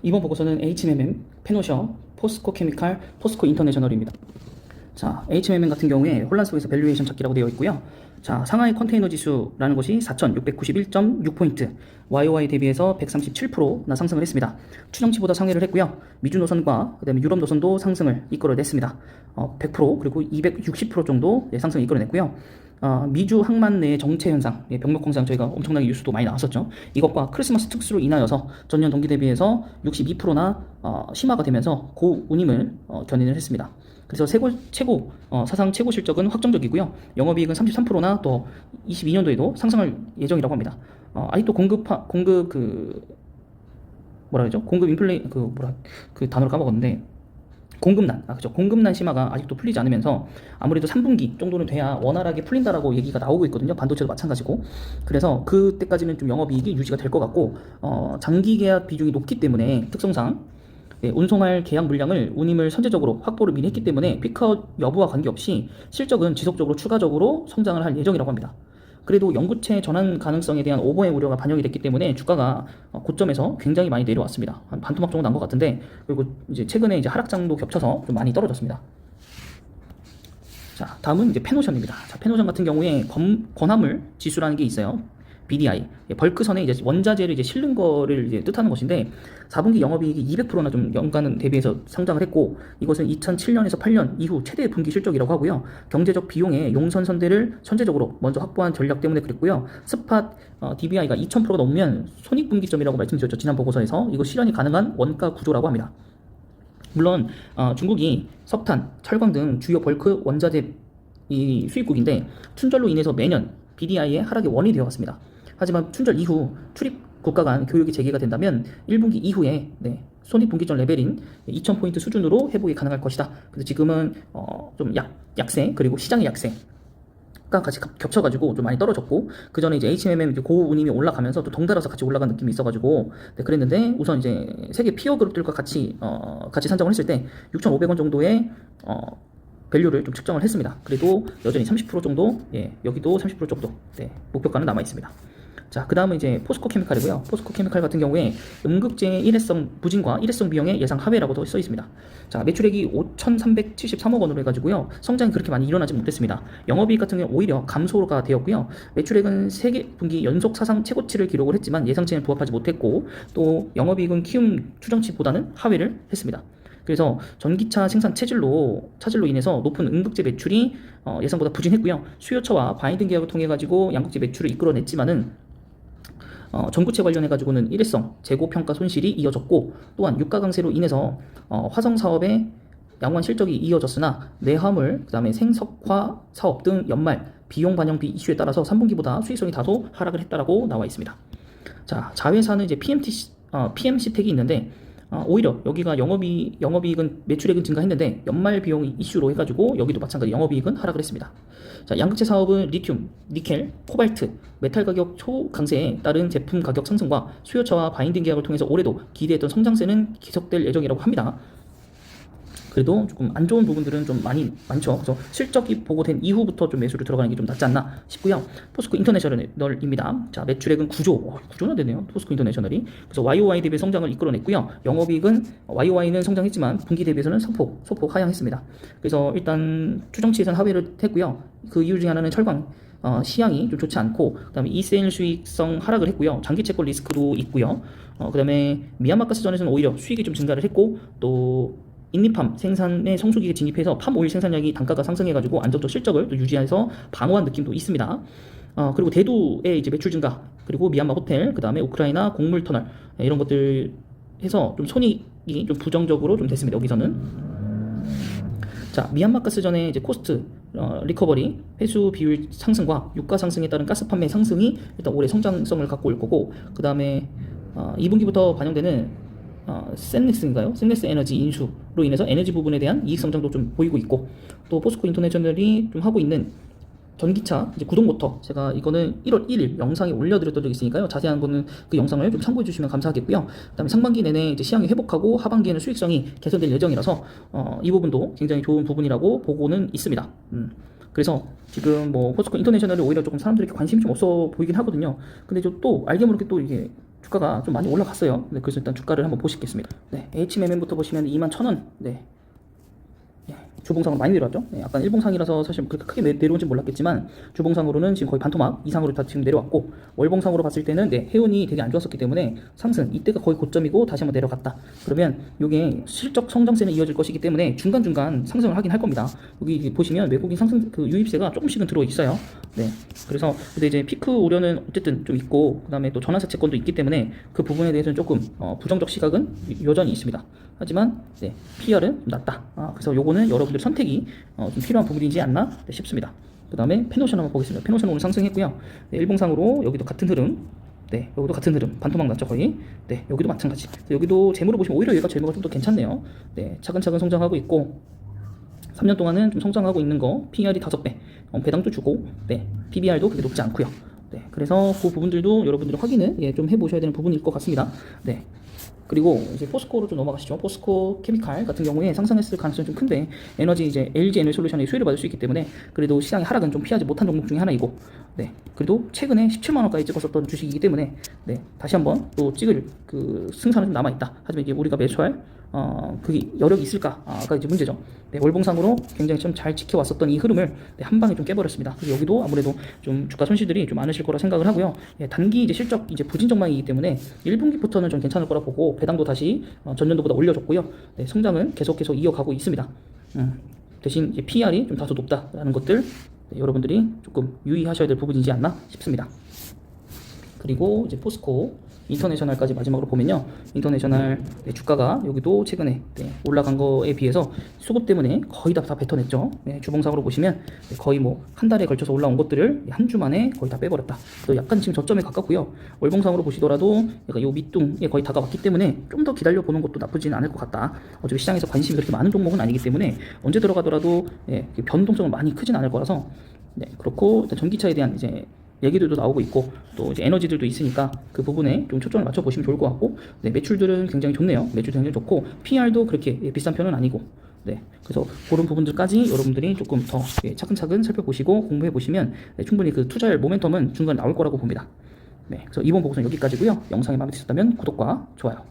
이번 보고서는 HMM, 페노셔, 포스코 케미칼, 포스코 인터내셔널입니다. 자, HMM 같은 경우에 혼란 속에서 밸류에이션 찾기라고 되어 있고요. 자, 상하이 컨테이너 지수라는 것이 4,691.6포인트, YOY 대비해서 137%나 상승을 했습니다. 추정치보다 상회를 했고요. 미주 노선과 그다음에 유럽 노선도 상승을 이끌어냈습니다. 100% 그리고 260% 정도 상승을 이끌어냈고요. 미주 항만 내 정체 현상, 병목 현상 저희가 엄청나게 뉴스도 많이 나왔었죠. 이것과 크리스마스 특수로 인하여서 전년 동기 대비해서 62%나 심화가 되면서 고운임을 견인을 했습니다. 그래서 사상 최고 실적은 확정적이고요. 영업이익은 33%나 또 22년도에도 상승할 예정이라고 합니다. 아직도 공급 단어를 까먹었는데 공급난 심화가 아직도 풀리지 않으면서 아무래도 3분기 정도는 돼야 원활하게 풀린다라고 얘기가 나오고 있거든요. 반도체도 마찬가지고. 그래서 그때까지는 좀 영업이익이 유지가 될 것 같고, 장기 계약 비중이 높기 때문에 특성상 운송할 계약 물량을 운임을 선제적으로 확보를 미리 했기 때문에 피크아웃 여부와 관계없이 실적은 지속적으로 추가적으로 성장을 할 예정이라고 합니다. 그래도 연구체 전환 가능성에 대한 오버의 우려가 반영이 됐기 때문에 주가가 고점에서 굉장히 많이 내려왔습니다. 한 반토막 정도 난 것 같은데, 그리고 이제 최근에 이제 하락장도 겹쳐서 좀 많이 떨어졌습니다. 자, 다음은 이제 페노션입니다. 자, 페노션 같은 경우에 권화물 지수라는 게 있어요. BDI, 벌크선에 이제 원자재를 이제 실는 거를 이제 뜻하는 것인데, 4분기 영업이익이 200%나 좀 연간 대비해서 상장을 했고, 이것은 2007년에서 8년 이후 최대 분기 실적이라고 하고요. 경제적 비용의 용선 선대를 선제적으로 먼저 확보한 전략 때문에 그랬고요. 스팟 DBI가 2000%가 넘으면 손익분기점이라고 말씀드렸죠. 지난 보고서에서. 이거 실현이 가능한 원가 구조라고 합니다. 물론 중국이 석탄, 철강 등 주요 벌크 원자재 수입국인데, 춘절로 인해서 매년 BDI의 하락의 원인이 되어 왔습니다. 하지만 춘절 이후 출입 국가 간 교역이 재개가 된다면 1분기 이후에 손익분기점 레벨인 2000포인트 수준으로 회복이 가능할 것이다. 그래서 지금은 좀 약세, 그리고 시장의 약세가 같이 겹쳐가지고 좀 많이 떨어졌고, 그 전에 이제 HMM 고운임이 올라가면서 또 덩달아서 같이 올라간 느낌이 있어가지고 그랬는데, 우선 이제 세계 피어 그룹들과 같이 산정을 했을 때 6,500원 정도의 밸류를 좀 측정을 했습니다. 그래도 여전히 30% 정도, 여기도 30% 정도 목표가는 남아 있습니다. 자, 그 다음은 이제 포스코 케미칼이고요. 포스코 케미칼 같은 경우에 음극재의 일회성 부진과 일회성 비용의 예상 하회라고도 써 있습니다. 자, 매출액이 5,373억 원으로 해가지고요. 성장이 그렇게 많이 일어나지 못했습니다. 영업이익 같은 경우는 오히려 감소가 되었고요. 매출액은 3분기 연속 사상 최고치를 기록을 했지만 예상치는 부합하지 못했고, 또 영업이익은 키움 추정치보다는 하회를 했습니다. 그래서 전기차 생산 차질로 인해서 높은 음극재 매출이 예상보다 부진했고요. 수요처와 바인딩 계약을 통해 가지고 양극재 매출을 이끌어냈지만은 전구체 관련해 가지고는 일회성 재고 평가 손실이 이어졌고, 또한 유가 강세로 인해서 화성 사업의 양호한 실적이 이어졌으나 내화물, 그다음에 생석화 사업 등 연말 비용 반영비 이슈에 따라서 3분기보다 수익성이 다소 하락을 했다라고 나와 있습니다. 자, 자회사는 이제 PMC텍이 있는데, 오히려 여기가 영업이익은 매출액은 증가했는데 연말 비용 이슈로 해가지고 여기도 마찬가지 영업이익은 하락을 했습니다. 자, 양극재 사업은 리튬, 니켈, 코발트, 메탈 가격 초강세에 따른 제품 가격 상승과 수요처와 바인딩 계약을 통해서 올해도 기대했던 성장세는 계속될 예정이라고 합니다. 그래도 조금 안 좋은 부분들은 좀 많죠. 그래서 실적이 보고된 이후부터 좀 매수를 들어가는 게 좀 낫지 않나 싶고요. 포스코 인터내셔널입니다. 자, 매출액은 9조나 되네요. 포스코 인터내셔널이. 그래서 YOY 대비 성장을 이끌어냈고요. 영업이익은 YOY는 성장했지만 분기 대비해서는 소폭 하향했습니다. 그래서 일단 추정치 예산 하회를 했고요. 그 이유 중에 하나는 철강 시향이 좀 좋지 않고, 그다음에 이세일 수익성 하락을 했고요. 장기 채권 리스크도 있고요. 그다음에 미얀마 가스전에서는 오히려 수익이 좀 증가를 했고, 또 인니팜 생산에 성수기에 진입해서 팜오일 생산량이 단가가 상승해가지고 안정적 실적을 또 유지해서 방어한 느낌도 있습니다. 그리고 대두의 이제 매출 증가, 그리고 미얀마 호텔, 그 다음에 우크라이나 곡물 터널, 이런 것들 해서 좀 손익이 좀 부정적으로 좀 됐습니다. 여기서는. 자, 미얀마 가스전의 이제 코스트 리커버리, 회수 비율 상승과 유가 상승에 따른 가스 판매 상승이 일단 올해 성장성을 갖고 올 거고, 그 다음에 2분기부터 반영되는 센넥스 에너지 인수로 인해서 에너지 부분에 대한 이익 성장도 좀 보이고 있고, 또 포스코 인터내셔널이 좀 하고 있는 전기차 이제 구동 모터, 제가 이거는 1월 1일 영상에 올려드렸던 적이 있으니까요. 자세한 거는 그 영상을 좀 참고해 주시면 감사하겠고요. 그다음에 상반기 내내 이제 시향이 회복하고 하반기에는 수익성이 개선될 예정이라서 이 부분도 굉장히 좋은 부분이라고 보고는 있습니다. 그래서 지금 뭐 포스코 인터내셔널이 오히려 조금 사람들에게 관심이 좀 없어 보이긴 하거든요. 근데 또 알게 모르게 또 이게 주가가 좀 많이 올라갔어요. 네, 그래서 일단 주가를 한번 보시겠습니다. 네, HMM부터 보시면 21,000원. 네. 주봉상으로 많이 내려왔죠. 네, 약간 일봉상이라서 사실 그렇게 크게 내려온지 몰랐겠지만 주봉상으로는 지금 거의 반토막 이상으로 다 지금 내려왔고, 월봉상으로 봤을 때는 네, 해운이 되게 안 좋았었기 때문에 상승 이때가 거의 고점이고 다시 한번 내려갔다. 그러면 이게 실적 성장세는 이어질 것이기 때문에 중간중간 상승을 하긴 할 겁니다. 여기 보시면 외국인 상승 그 유입세가 조금씩은 들어 있어요. 네, 그래서 근데 이제 피크 우려는 어쨌든 좀 있고, 그다음에 또 전환사 채권도 있기 때문에 그 부분에 대해서는 조금 부정적 시각은 여전히 있습니다. 하지만 네, PR은 좀 낮다. 그래서 요거는 여러분들 선택이 좀 필요한 부분이지 않나 싶습니다. 그 다음에 펜오션 한번 보겠습니다. 펜오션 오늘 상승했고요. 네, 일봉상으로 여기도 같은 흐름. 네, 여기도 같은 흐름. 반토막 났죠, 거의. 네, 여기도 마찬가지. 여기도 재무로 보시면 오히려 얘가 재무가 좀 더 괜찮네요. 네, 차근차근 성장하고 있고, 3년 동안은 좀 성장하고 있는 거, PR이 5배, 배당도 주고, 네, PBR도 그렇게 높지 않고요. 네, 그래서 그 부분들도 여러분들이 확인을 좀 해보셔야 되는 부분일 것 같습니다. 네. 그리고 이제 포스코로 좀 넘어가시죠. 포스코 케미칼 같은 경우에 상승했을 가능성이 좀 큰데, 에너지 이제 LG 에너지솔루션이 수혜를 받을 수 있기 때문에 그래도 시장의 하락은 좀 피하지 못한 종목 중에 하나이고, 네, 그래도 최근에 17만 원까지 찍었었던 주식이기 때문에 네, 다시 한번 또 찍을 그 승산은 좀 남아 있다. 하지만 이제 우리가 매수할 그게 여력이 있을까가 이제 문제죠. 네, 월봉상으로 굉장히 좀 잘 지켜왔었던 이 흐름을 네, 한 방에 좀 깨버렸습니다. 그래서 여기도 아무래도 좀 주가 손실들이 좀 많으실 거라 생각을 하고요. 예, 단기 이제 실적 이제 부진 전망이기 때문에 1분기부터는 좀 괜찮을 거라 보고, 배당도 다시 전년도보다 올려줬고요. 네, 성장은 계속 이어가고 있습니다. 대신 이제 PR이 좀 다소 높다라는 것들 네, 여러분들이 조금 유의하셔야 될 부분이지 않나 싶습니다. 그리고 이제 포스코 인터내셔널까지 마지막으로 보면요, 인터내셔널 네, 주가가 여기도 최근에 네, 올라간 거에 비해서 수급 때문에 거의 다 뱉어냈죠. 네, 주봉상으로 보시면 네, 거의 뭐 한 달에 걸쳐서 올라온 것들을 한 주 만에 거의 다 빼버렸다. 또 약간 지금 저점에 가깝고요. 월봉상으로 보시더라도 약간 요 밑둥에 거의 다가왔기 때문에 좀 더 기다려 보는 것도 나쁘지는 않을 것 같다. 어차피 시장에서 관심이 그렇게 많은 종목은 아니기 때문에 언제 들어가더라도 네, 변동성은 많이 크진 않을 거라서 네, 그렇고 일단 전기차에 대한 이제 얘기들도 나오고 있고, 또 이제 에너지들도 있으니까 그 부분에 좀 초점을 맞춰 보시면 좋을 것 같고, 네, 매출들은 굉장히 좋네요. 매출 굉장히 좋고 PR도 그렇게 비싼 편은 아니고, 네, 그래서 그런 부분들까지 여러분들이 조금 더 차근차근 살펴보시고 공부해 보시면 네, 충분히 그 투자할 모멘텀은 중간에 나올 거라고 봅니다. 네, 그래서 이번 보고서는 여기까지고요. 영상이 마음에 드셨다면 구독과 좋아요.